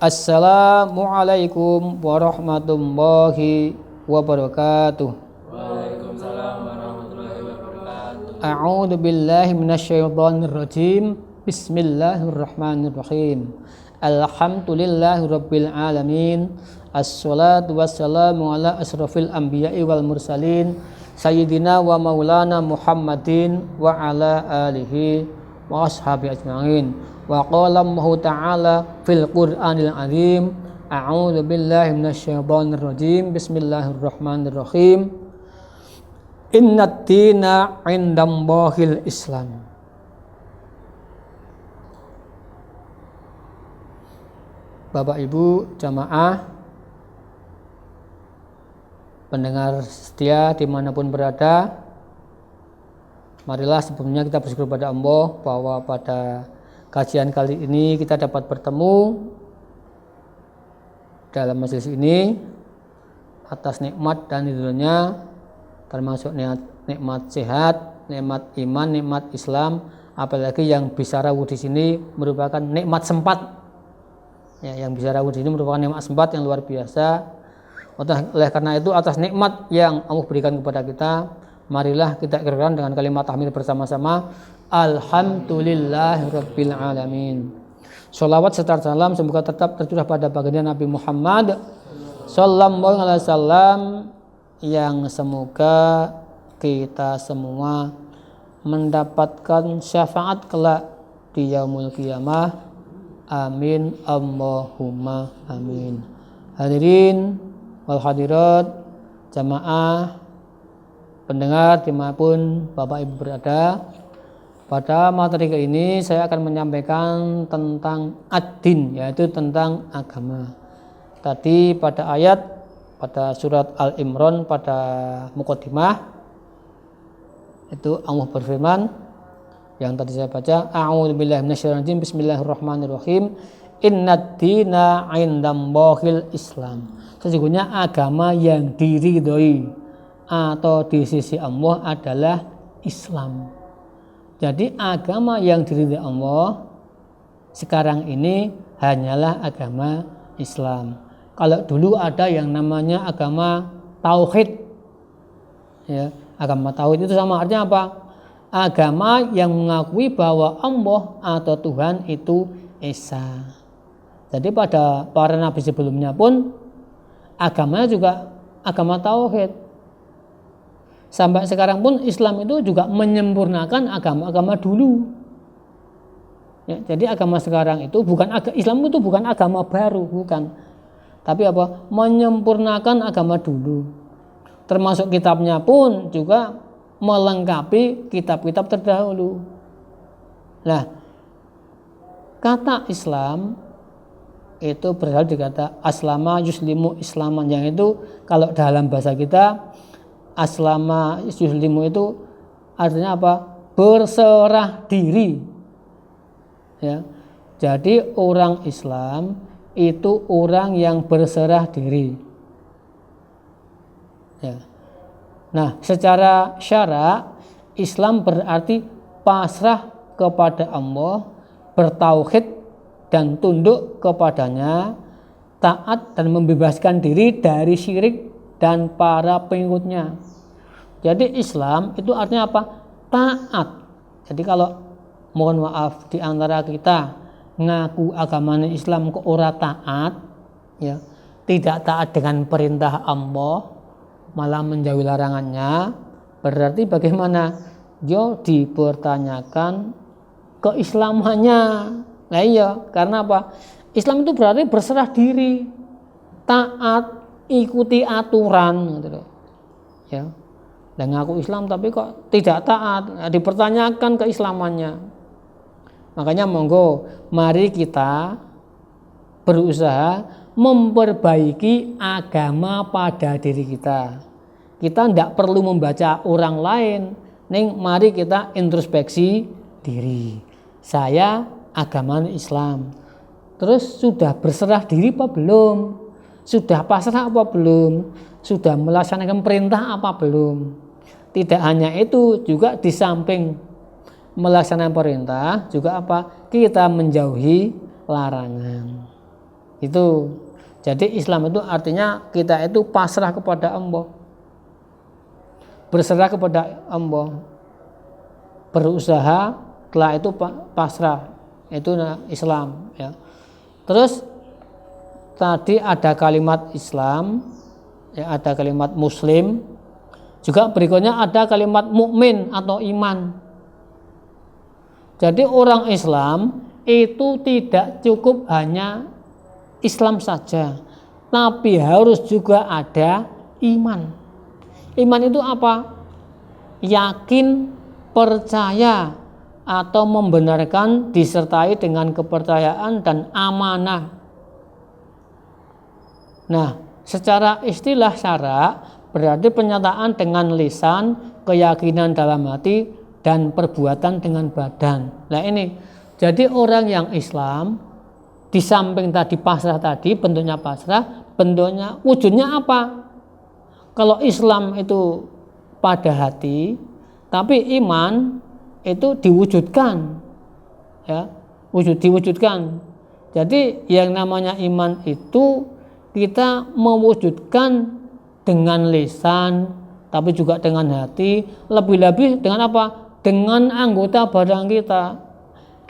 Assalamualaikum warahmatullahi wabarakatuh. Waalaikumsalam warahmatullahi wabarakatuh. A'udzu billahi minasyaitonir rajim. Bismillahirrahmanirrahim. Alhamdulillahirabbil alamin. Assalatu wassalamu ala asrofil anbiya'i wal mursalin sayyidina wa maulana Muhammadin wa ala alihi wa ashabihi ajma'in. Wa qala Allahu ta'ala fil Qur'anil azim. A'udzu billahi minasyaitonir rajim. Bismillahirrahmanirrahim. Innad dina 'indallahil Islam. Bapak Ibu jamaah pendengar setia dimanapun berada, marilah sebelumnya kita bersyukur pada Allah bahwa pada kajian kali ini kita dapat bertemu dalam majelis ini atas nikmat dan ridhonya, termasuk nikmat sehat, nikmat iman, nikmat Islam, apalagi yang bisa rawuh di sini merupakan nikmat sempat. Ya, yang bisa rawuh di sini merupakan nikmat sempat yang luar biasa. Oleh karena itu, atas nikmat yang Allah berikan kepada kita, marilah kita ikrarkan dengan kalimat tahmid bersama-sama. Alhamdulillahirabbil alamin. Sholawat serta salam semoga tetap tercurah pada baginda Nabi Muhammad sallallahu alaihi wasallam, yang semoga kita semua mendapatkan syafaat kelak di yaumul qiyamah. Amin Allahumma amin. Hadirin wal hadirat, jamaah pendengar dimanapun Bapak Ibu berada, pada materi kali ini saya akan menyampaikan tentang ad-din, yaitu tentang agama. Tadi pada ayat pada surat Al-Imran pada muqaddimah itu Allah berfirman yang tadi saya baca, a'udzu billahi minasyaitonir rajim, bismillahirrahmanirrahim. Innad dina 'indallahil Islam. Sesungguhnya agama yang diridhoi atau di sisi Allah adalah Islam. Jadi agama yang diridhoi Allah sekarang ini hanyalah agama Islam. Kalau dulu ada yang namanya agama tauhid, ya, agama tauhid itu sama artinya apa? Agama yang mengakui bahwa Allah atau Tuhan itu esa. Jadi pada para nabi sebelumnya pun agamanya juga agama tauhid. Sampai sekarang pun Islam itu juga menyempurnakan agama-agama dulu. Ya, jadi agama sekarang itu Islam itu bukan agama baru, bukan. Tapi apa? Menyempurnakan agama dulu. Termasuk kitabnya pun juga melengkapi kitab-kitab terdahulu. Nah, kata Islam itu berasal dari kata aslama yuslimu islaman, yang itu kalau dalam bahasa kita aslama yuslimu itu artinya apa? Berserah diri. Ya. Jadi orang Islam itu orang yang berserah diri. Ya. Nah, secara syara Islam berarti pasrah kepada Allah, bertauhid dan tunduk kepadanya, taat dan membebaskan diri dari syirik dan para pengikutnya. Jadi Islam itu artinya apa? Taat. Jadi kalau mohon maaf di antara kita ngaku agamanya Islam kok ora taat, ya, tidak taat dengan perintah Allah, malah menjauhi larangannya, berarti bagaimana? Yo dipertanyakan keislamannya. Nah iya, karena apa? Islam itu berarti berserah diri, taat, ikuti aturan, gitu. Ya, dan ngaku Islam tapi kok tidak taat, dipertanyakan keislamannya. Makanya monggo, mari kita berusaha memperbaiki agama pada diri kita. Kita tidak perlu membaca orang lain, mari kita introspeksi diri. Saya agama Islam. Terus sudah berserah diri apa belum? Sudah pasrah apa belum? Sudah melaksanakan perintah apa belum? Tidak hanya itu, juga di samping melaksanakan perintah juga apa? Kita menjauhi larangan. Itu. Jadi Islam itu artinya kita itu pasrah kepada Allah. Berserah kepada Allah. Berusaha, setelah itu pasrah. Itu Islam, ya. Terus tadi ada kalimat Islam, ya, ada kalimat Muslim, juga berikutnya ada kalimat mukmin atau iman. Jadi orang Islam itu tidak cukup hanya Islam saja, tapi harus juga ada iman. Iman itu apa? Yakin, percaya, atau membenarkan disertai dengan kepercayaan dan amanah. Nah, secara istilah syara berarti penyataan dengan lisan, keyakinan dalam hati, dan perbuatan dengan badan. Nah ini, jadi orang yang Islam di samping tadi pasrah tadi, bentuknya pasrah, bentuknya wujudnya apa? Kalau Islam itu pada hati, tapi iman itu diwujudkan, ya, diwujudkan. Jadi yang namanya iman itu kita mewujudkan dengan lisan, tapi juga dengan hati, lebih-lebih dengan apa? Dengan anggota badan kita.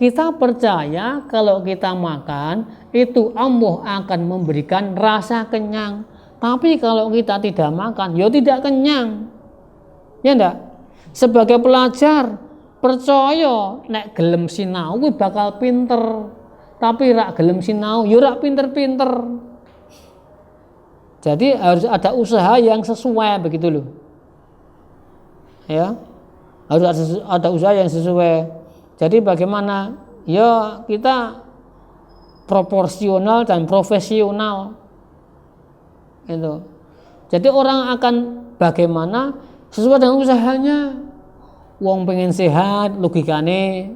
Kita percaya kalau kita makan itu Allah akan memberikan rasa kenyang. Tapi kalau kita tidak makan, ya tidak kenyang. Ya enggak? Sebagai pelajar percaya nek gelem sinau bakal pinter. Tapi rak gelem sinau, ya rak pinter-pinter. Jadi harus ada usaha yang sesuai begitu loh. Ya. Harus ada usaha yang sesuai. Jadi bagaimana? Ya kita proporsional dan profesional. Itu. Jadi orang akan bagaimana sesuai dengan usahanya. Wong pengen sehat, logikane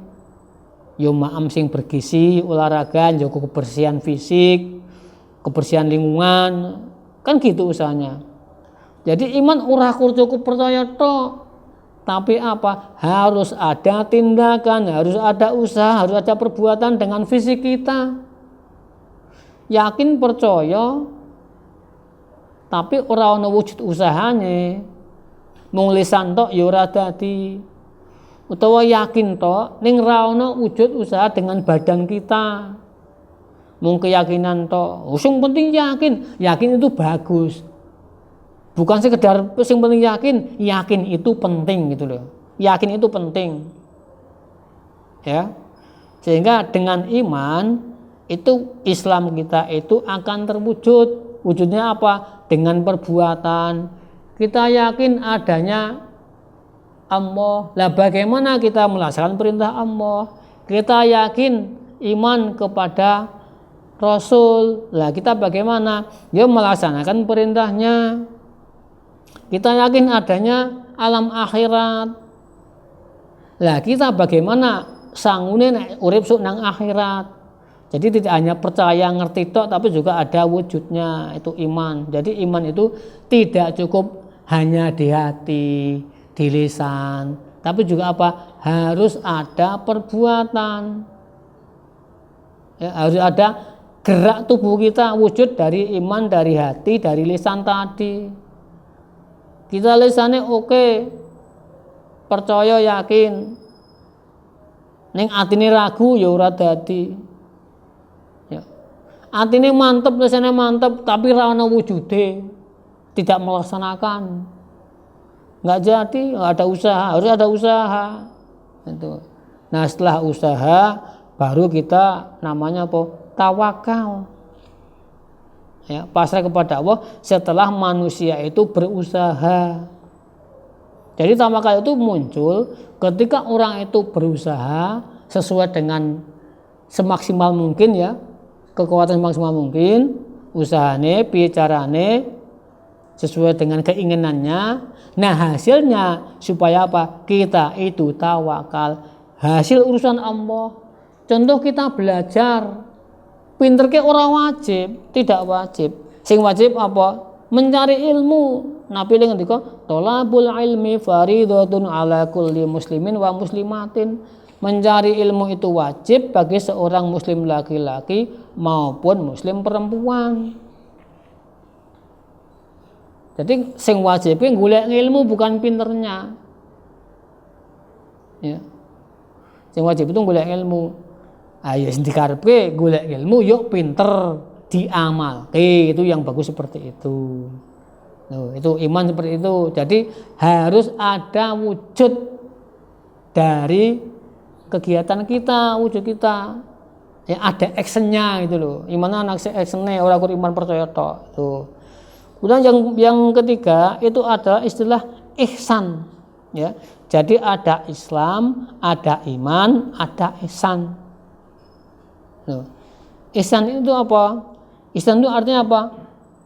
yo maam sing bergizi, olahraga, jaga kebersihan fisik, kebersihan lingkungan. Kan gitu usahanya. Jadi iman ora cukup percaya tok. Tapi apa? Harus ada tindakan, harus ada usaha, harus ada perbuatan dengan fisik kita. Yakin percaya, tapi ora ana wujud usahane. Mung lisan tok ya ora dadi. Utawa yakin tok ning ra ana wujud usaha dengan badan kita. Mung keyakinan tok. Sing penting yakin itu bagus. Bukan sekedar yang penting yakin itu penting gitu loh. Yakin itu penting. Ya. Sehingga dengan iman itu Islam kita itu akan terwujud. Wujudnya apa? Dengan perbuatan. Kita yakin adanya Allah. Lah bagaimana kita melaksanakan perintah Allah? Kita yakin iman kepada Rasul. Lah kita bagaimana? Ya melaksanakan perintahnya. Kita yakin adanya alam akhirat. Lah kita bagaimana sangune nek urip sok nang akhirat. Jadi tidak hanya percaya ngerti tok tapi juga ada wujudnya, itu iman. Jadi iman itu tidak cukup hanya di hati, di lisan, tapi juga apa? Harus ada perbuatan. Ya, harus ada gerak tubuh kita wujud dari iman, dari hati, dari lisan tadi. Kita lisannya oke, percaya yakin, ning atine ragu ya ora dadi. Ya. Atine mantep, lisannya mantep, tapi ra ana wujude, tidak melaksanakan, nggak jadi, nggak ada usaha, harus ada usaha. Itu. Nah setelah usaha, baru kita namanya apa? Tawakal. Ya, pasrah kepada Allah setelah manusia itu berusaha. Jadi tawakal itu muncul ketika orang itu berusaha sesuai dengan semaksimal mungkin ya, kekuatan semaksimal mungkin, usahane, piye carane sesuai dengan keinginannya. Nah hasilnya supaya apa? Kita itu tawakal. Hasil urusan Allah. Contoh kita belajar. Pinter ke orang wajib, tidak wajib. Sing wajib apa? Mencari ilmu. Nabi ngendika, "Thalabul ilmi fardhatun ala kulli muslimin wa muslimatin." Mencari ilmu itu wajib bagi seorang muslim laki-laki maupun muslim perempuan. Jadi sing wajib golek ilmu bukan pinternya. Ya. Sing wajib itu golek ilmu. Ayo dikarepe golek ilmu yuk pinter diamalke, itu yang bagus seperti itu. Itu iman seperti itu. Jadi harus ada wujud dari kegiatan kita, wujud kita. Ya ada actionnya gitu loh. Iman anak actionnya orang iman percaya tok. Tuh. Kemudian yang ketiga itu adalah istilah ihsan. Ya. Jadi ada Islam, ada iman, ada ihsan. Tuh. Ihsan itu apa? Ihsan itu artinya apa?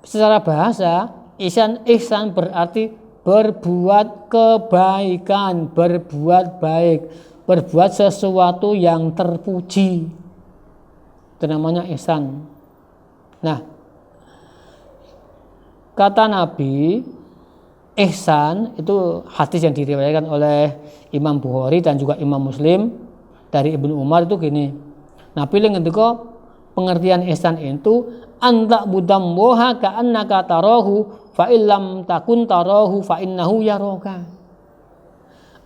Secara bahasa, ihsan berarti berbuat kebaikan, berbuat baik, berbuat sesuatu yang terpuji. Itu namanya ihsan. Nah, kata Nabi, ihsan itu hadis yang diriwayatkan oleh Imam Bukhari dan juga Imam Muslim dari Ibnu Umar itu gini. Nabi ngendika pengertian ihsan itu anta budam woha ka'annaka tarahu fa illam takun tarahu fa innahu yaraka.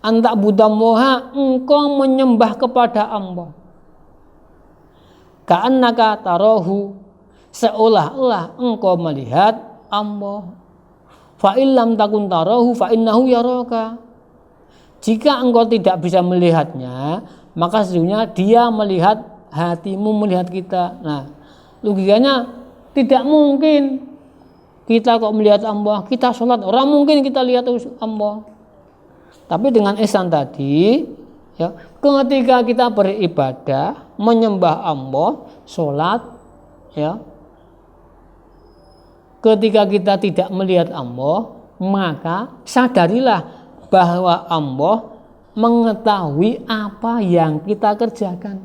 Anta budam woha, engkau menyembah kepada Allah. Ka'annaka tarahu, seolah-olah engkau melihat Allah. Fa illam takun tarahu fa innahu yaraka. Jika engkau tidak bisa melihatnya, maka sesungguhnya dia melihat hatimu, melihat kita. Nah, logikanya tidak mungkin kita kok melihat Allah, kita sholat, orang mungkin kita lihat Allah. Tapi dengan ihsan tadi, ya, ketika kita beribadah, menyembah Allah, sholat, ya, ketika kita tidak melihat Allah, maka sadarilah bahwa Allah mengetahui apa yang kita kerjakan.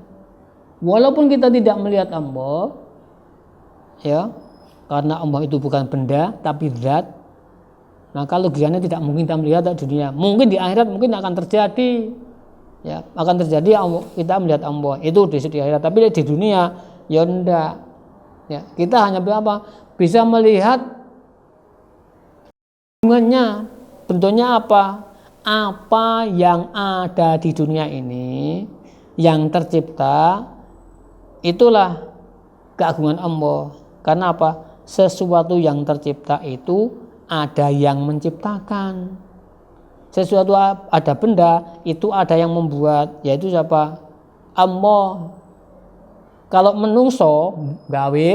Walaupun kita tidak melihat Allah, ya, karena Allah itu bukan benda tapi zat, maka logikanya tidak mungkin kita melihat di dunia. Mungkin di akhirat mungkin akan terjadi, ya, akan terjadi kita melihat Allah itu di akhirat, tapi di dunia ya enggak. Ya, kita hanya berapa bisa melihat bentuknya, bentuknya apa yang ada di dunia ini yang tercipta, itulah keagungan Allah. Karena apa? Sesuatu yang tercipta itu ada yang menciptakan. Sesuatu ada benda itu ada yang membuat, yaitu siapa? Allah. Kalau menungso gawe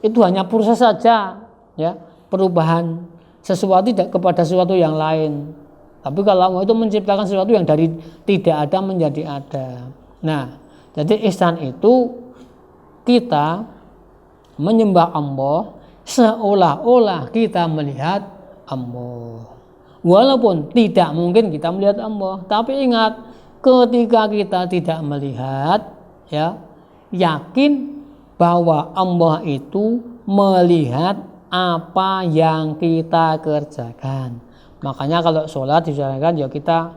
itu hanya proses saja, ya, perubahan sesuatu kepada sesuatu yang lain. Tapi kalau Allah itu menciptakan sesuatu yang dari tidak ada menjadi ada. Nah, jadi ihsan itu kita menyembah Allah seolah-olah kita melihat Allah. Walaupun tidak mungkin kita melihat Allah, tapi ingat ketika kita tidak melihat, ya, yakin bahwa Allah itu melihat apa yang kita kerjakan. Makanya kalau sholat disarankan ya kita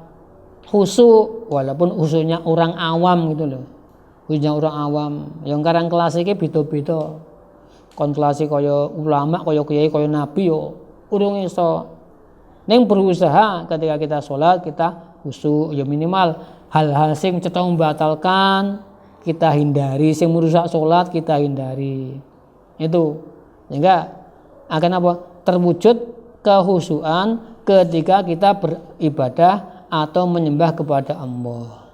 khusyuk, walaupun khusyuknya orang awam gitu loh. Khusyuknya orang awam, yang karang kelas iki beda-beda. Kon kelas kaya ulama, kaya kiai, kaya nabi yo urung iso. Ning berusaha ketika kita sholat kita khusyuk, ya minimal hal-hal sing cetha membatalkan kita hindari, sing merusak sholat kita hindari. Itu sehingga akan apa? Terwujud kehusuan ketika kita beribadah atau menyembah kepada Allah.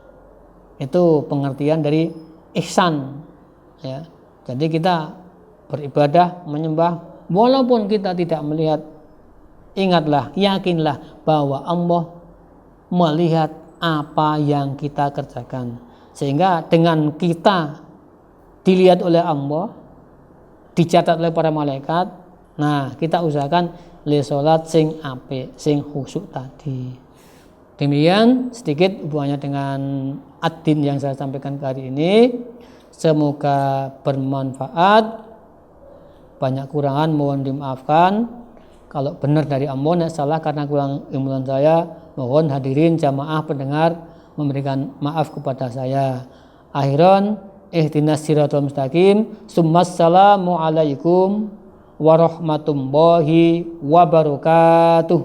Itu pengertian dari ihsan, ya. Jadi kita beribadah, menyembah walaupun kita tidak melihat. Ingatlah, yakinlah bahwa Allah melihat apa yang kita kerjakan. Sehingga dengan kita dilihat oleh Allah, dicatat oleh para malaikat, nah kita usahakan le salat sing apik, sing khusyuk tadi. Demikian sedikit hubungannya dengan ad-din yang saya sampaikan hari ini. Semoga bermanfaat. Banyak kurangan mohon dimaafkan. Kalau benar dari Allah, salah karena kurang ilmu saya, mohon hadirin jamaah pendengar memberikan maaf kepada saya. Akhiran ihdinas siratal mustaqim. Summassalamu alaikum warahmatullahi wabarakatuh.